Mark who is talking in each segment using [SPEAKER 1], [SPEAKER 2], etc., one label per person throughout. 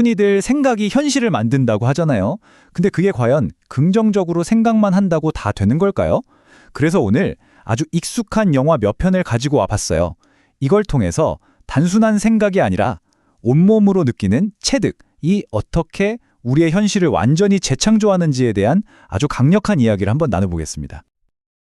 [SPEAKER 1] 흔히들 생각이 현실을 만든다고 하잖아요. 근데 그게 과연 긍정적으로 생각만 한다고 다 되는 걸까요? 그래서 오늘 아주 익숙한 영화 몇 편을 가지고 와봤어요. 이걸 통해서 단순한 생각이 아니라 온몸으로 느끼는 체득이 어떻게 우리의 현실을 완전히 재창조하는지에 대한 아주 강력한 이야기를 한번 나눠보겠습니다.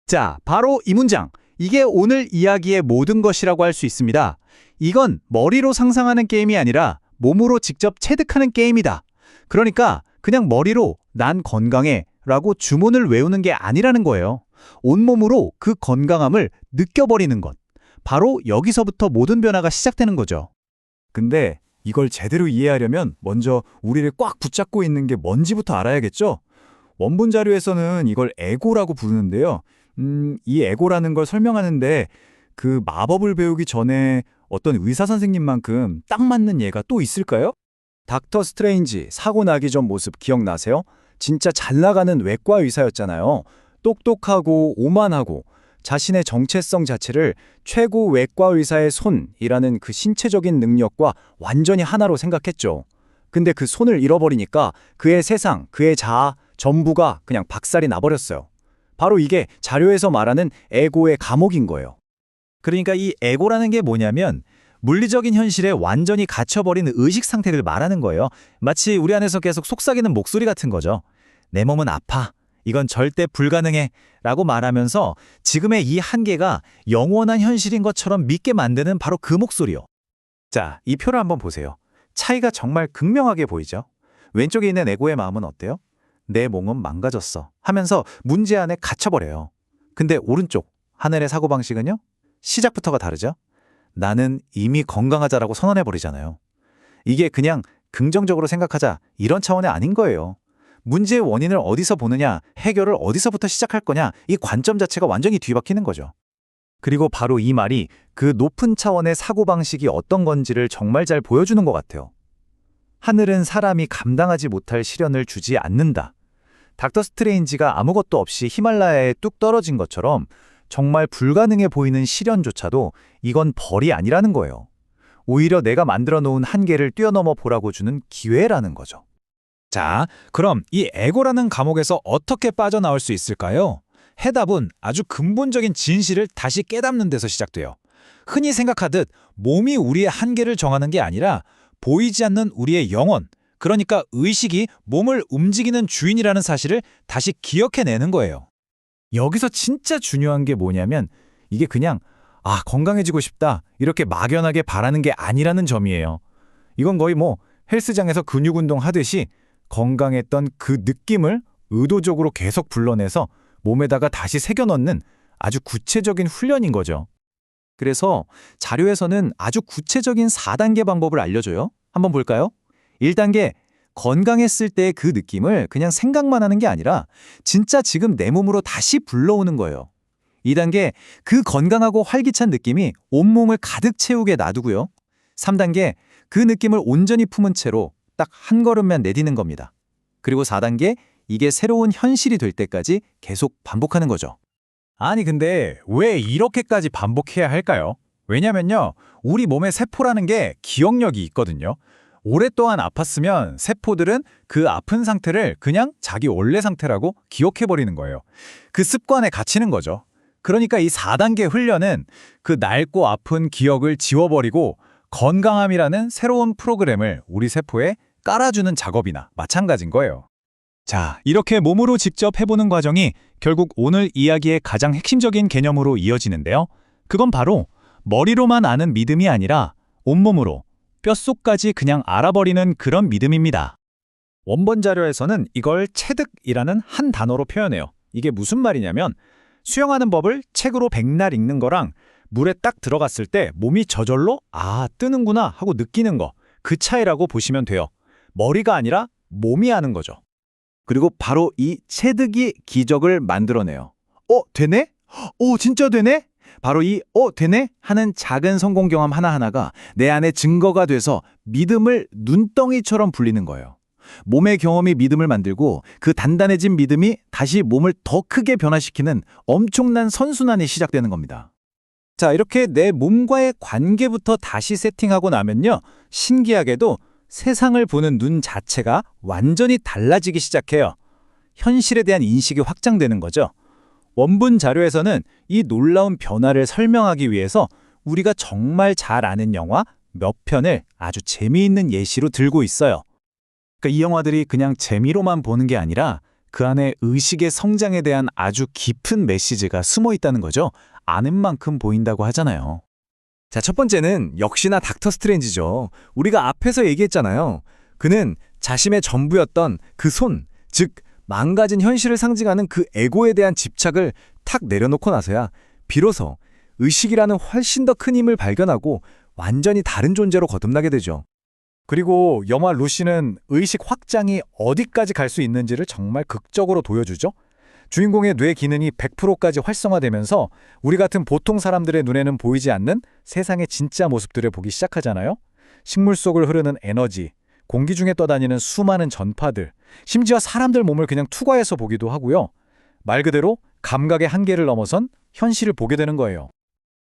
[SPEAKER 2] 자, 바로 이 문장. 이게 오늘 이야기의 모든 것이라고 할 수 있습니다. 이건 머리로 상상하는 게임이 아니라 몸으로 직접 체득하는 게임이다. 그러니까 그냥 머리로 난 건강해 라고 주문을 외우는 게 아니라는 거예요. 온몸으로 그 건강함을 느껴버리는 것. 바로 여기서부터 모든 변화가 시작되는 거죠.
[SPEAKER 1] 근데 이걸 제대로 이해하려면 먼저 우리를 꽉 붙잡고 있는 게 뭔지부터 알아야겠죠? 원본 자료에서는 이걸 에고라고 부르는데요. 이 에고라는 걸 설명하는데 그 마법을 배우기 전에 어떤 의사 선생님만큼 딱 맞는 예가 또 있을까요? 닥터 스트레인지 사고 나기 전 모습 기억나세요? 진짜 잘 나가는 외과 의사였잖아요. 똑똑하고 오만하고 자신의 정체성 자체를 최고 외과 의사의 손이라는 그 신체적인 능력과 완전히 하나로 생각했죠. 근데 그 손을 잃어버리니까 그의 세상, 그의 자아 전부가 그냥 박살이 나버렸어요. 바로 이게 자료에서 말하는 에고의 감옥인 거예요.
[SPEAKER 2] 그러니까 이 에고라는 게 뭐냐면 물리적인 현실에 완전히 갇혀버린 의식 상태를 말하는 거예요. 마치 우리 안에서 계속 속삭이는 목소리 같은 거죠. 내 몸은 아파. 이건 절대 불가능해. 라고 말하면서 지금의 이 한계가 영원한 현실인 것처럼 믿게 만드는 바로 그 목소리요. 자, 이 표를 한번 보세요. 차이가 정말 극명하게 보이죠? 왼쪽에 있는 에고의 마음은 어때요? 내 몸은 망가졌어 하면서 문제 안에 갇혀버려요. 근데 오른쪽 하늘의 사고방식은요? 시작부터가 다르죠? 나는 이미 건강하자라고 선언해버리잖아요. 이게 그냥 긍정적으로 생각하자 이런 차원이 아닌 거예요. 문제의 원인을 어디서 보느냐, 해결을 어디서부터 시작할 거냐, 이 관점 자체가 완전히 뒤바뀌는 거죠. 그리고 바로 이 말이 그 높은 차원의 사고방식이 어떤 건지를 정말 잘 보여주는 것 같아요. 하늘은 사람이 감당하지 못할 시련을 주지 않는다. 닥터 스트레인지가 아무것도 없이 히말라야에 뚝 떨어진 것처럼 정말 불가능해 보이는 시련조차도 이건 벌이 아니라는 거예요. 오히려 내가 만들어 놓은 한계를 뛰어넘어 보라고 주는 기회라는 거죠.
[SPEAKER 1] 자, 그럼 이 에고라는 감옥에서 어떻게 빠져나올 수 있을까요? 해답은 아주 근본적인 진실을 다시 깨닫는 데서 시작돼요. 흔히 생각하듯 몸이 우리의 한계를 정하는 게 아니라 보이지 않는 우리의 영혼, 그러니까 의식이 몸을 움직이는 주인이라는 사실을 다시 기억해내는 거예요. 여기서 진짜 중요한 게 뭐냐면 이게 그냥 건강해지고 싶다 이렇게 막연하게 바라는 게 아니라는 점이에요. 이건 거의 헬스장에서 근육 운동 하듯이 건강했던 그 느낌을 의도적으로 계속 불러내서 몸에다가 다시 새겨넣는 아주 구체적인 훈련인 거죠. 그래서 자료에서는 아주 구체적인 4단계 방법을 알려줘요. 한번 볼까요? 1단계, 건강했을 때의 그 느낌을 그냥 생각만 하는 게 아니라 진짜 지금 내 몸으로 다시 불러오는 거예요. 2단계, 그 건강하고 활기찬 느낌이 온몸을 가득 채우게 놔두고요. 3단계, 그 느낌을 온전히 품은 채로 딱 한 걸음만 내디는 겁니다. 그리고 4단계, 이게 새로운 현실이 될 때까지 계속 반복하는 거죠. 아니 근데 왜 이렇게까지 반복해야 할까요? 왜냐면요, 우리 몸의 세포라는 게 기억력이 있거든요. 오랫동안 아팠으면 세포들은 그 아픈 상태를 그냥 자기 원래 상태라고 기억해버리는 거예요. 그 습관에 갇히는 거죠. 그러니까 이 4단계 훈련은 그 낡고 아픈 기억을 지워버리고 건강함이라는 새로운 프로그램을 우리 세포에 깔아주는 작업이나 마찬가지인 거예요. 자, 이렇게 몸으로 직접 해보는 과정이 결국 오늘 이야기의 가장 핵심적인 개념으로 이어지는데요. 그건 바로 머리로만 아는 믿음이 아니라 온몸으로, 뼛속까지 그냥 알아버리는 그런 믿음입니다. 원본 자료에서는 이걸 체득이라는 한 단어로 표현해요. 이게 무슨 말이냐면 수영하는 법을 책으로 백날 읽는 거랑 물에 딱 들어갔을 때 몸이 저절로 뜨는구나 하고 느끼는 거, 그 차이라고 보시면 돼요. 머리가 아니라 몸이 아는 거죠.
[SPEAKER 2] 그리고 바로 이 체득이 기적을 만들어내요. 되네? 진짜 되네? 바로 이 되네? 하는 작은 성공 경험 하나하나가 내 안에 증거가 돼서 믿음을 눈덩이처럼 불리는 거예요. 몸의 경험이 믿음을 만들고 그 단단해진 믿음이 다시 몸을 더 크게 변화시키는 엄청난 선순환이 시작되는 겁니다.
[SPEAKER 1] 자, 이렇게 내 몸과의 관계부터 다시 세팅하고 나면요, 신기하게도 세상을 보는 눈 자체가 완전히 달라지기 시작해요. 현실에 대한 인식이 확장되는 거죠. 원문 자료에서는 이 놀라운 변화를 설명하기 위해서 우리가 정말 잘 아는 영화 몇 편을 아주 재미있는 예시로 들고 있어요. 그러니까 이 영화들이 그냥 재미로만 보는 게 아니라 그 안에 의식의 성장에 대한 아주 깊은 메시지가 숨어 있다는 거죠. 아는 만큼 보인다고 하잖아요.
[SPEAKER 3] 자, 첫 번째는 역시나 닥터 스트레인지죠. 우리가 앞에서 얘기했잖아요. 그는 자신의 전부였던 그 손, 즉 망가진 현실을 상징하는 그 에고에 대한 집착을 탁 내려놓고 나서야 비로소 의식이라는 훨씬 더 큰 힘을 발견하고 완전히 다른 존재로 거듭나게 되죠.
[SPEAKER 1] 그리고 영화 루시는 의식 확장이 어디까지 갈 수 있는지를 정말 극적으로 보여주죠. 주인공의 뇌 기능이 100%까지 활성화되면서 우리 같은 보통 사람들의 눈에는 보이지 않는 세상의 진짜 모습들을 보기 시작하잖아요. 식물 속을 흐르는 에너지, 공기 중에 떠다니는 수많은 전파들, 심지어 사람들 몸을 그냥 투과해서 보기도 하고요. 말 그대로 감각의 한계를 넘어선 현실을 보게 되는 거예요.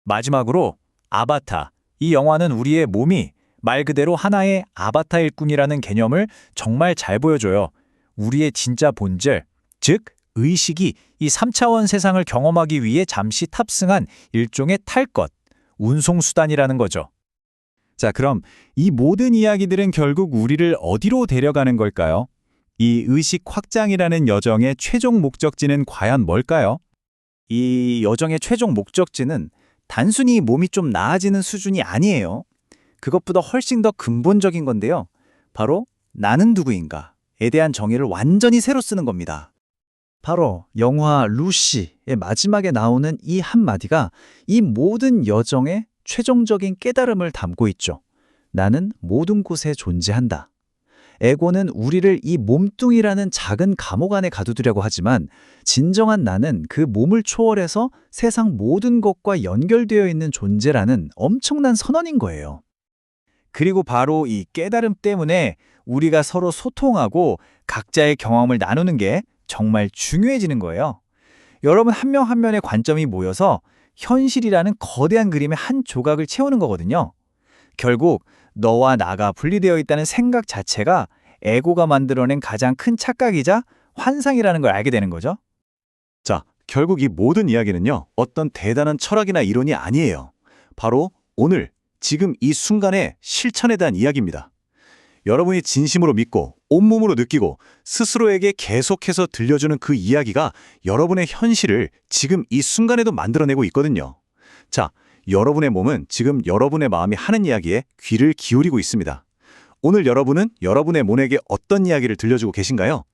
[SPEAKER 1] 마지막으로 아바타. 이 영화는 우리의 몸이 말 그대로 하나의 아바타일 뿐이라는 개념을 정말 잘 보여줘요. 우리의 진짜 본질, 즉 의식이 이 3차원 세상을 경험하기 위해 잠시 탑승한 일종의 탈 것, 운송수단이라는 거죠. 자, 그럼 이 모든 이야기들은 결국 우리를 어디로 데려가는 걸까요? 이 의식 확장이라는 여정의 최종 목적지는 과연 뭘까요? 이 여정의 최종 목적지는 단순히 몸이 좀 나아지는 수준이 아니에요. 그것보다 훨씬 더 근본적인 건데요. 바로 나는 누구인가에 대한 정의를 완전히 새로 쓰는 겁니다.
[SPEAKER 2] 바로 영화 루시의 마지막에 나오는 이 한마디가 이 모든 여정의 최종적인 깨달음을 담고 있죠. 나는 모든 곳에 존재한다. 에고는 우리를 이 몸뚱이라는 작은 감옥 안에 가두려고 하지만 진정한 나는 그 몸을 초월해서 세상 모든 것과 연결되어 있는 존재라는 엄청난 선언인 거예요.
[SPEAKER 1] 그리고 바로 이 깨달음 때문에 우리가 서로 소통하고 각자의 경험을 나누는 게 정말 중요해지는 거예요. 여러분 한 명 한 명의 관점이 모여서 현실이라는 거대한 그림의 한 조각을 채우는 거거든요. 결국 너와 나가 분리되어 있다는 생각 자체가 에고가 만들어낸 가장 큰 착각이자 환상이라는 걸 알게 되는 거죠.
[SPEAKER 3] 자, 결국 이 모든 이야기는요, 어떤 대단한 철학이나 이론이 아니에요. 바로 오늘, 지금 이 순간의 실천에 대한 이야기입니다. 여러분이 진심으로 믿고 온몸으로 느끼고 스스로에게 계속해서 들려주는 그 이야기가 여러분의 현실을 지금 이 순간에도 만들어내고 있거든요. 자, 여러분의 몸은 지금 여러분의 마음이 하는 이야기에 귀를 기울이고 있습니다. 오늘 여러분은 여러분의 몸에게 어떤 이야기를 들려주고 계신가요?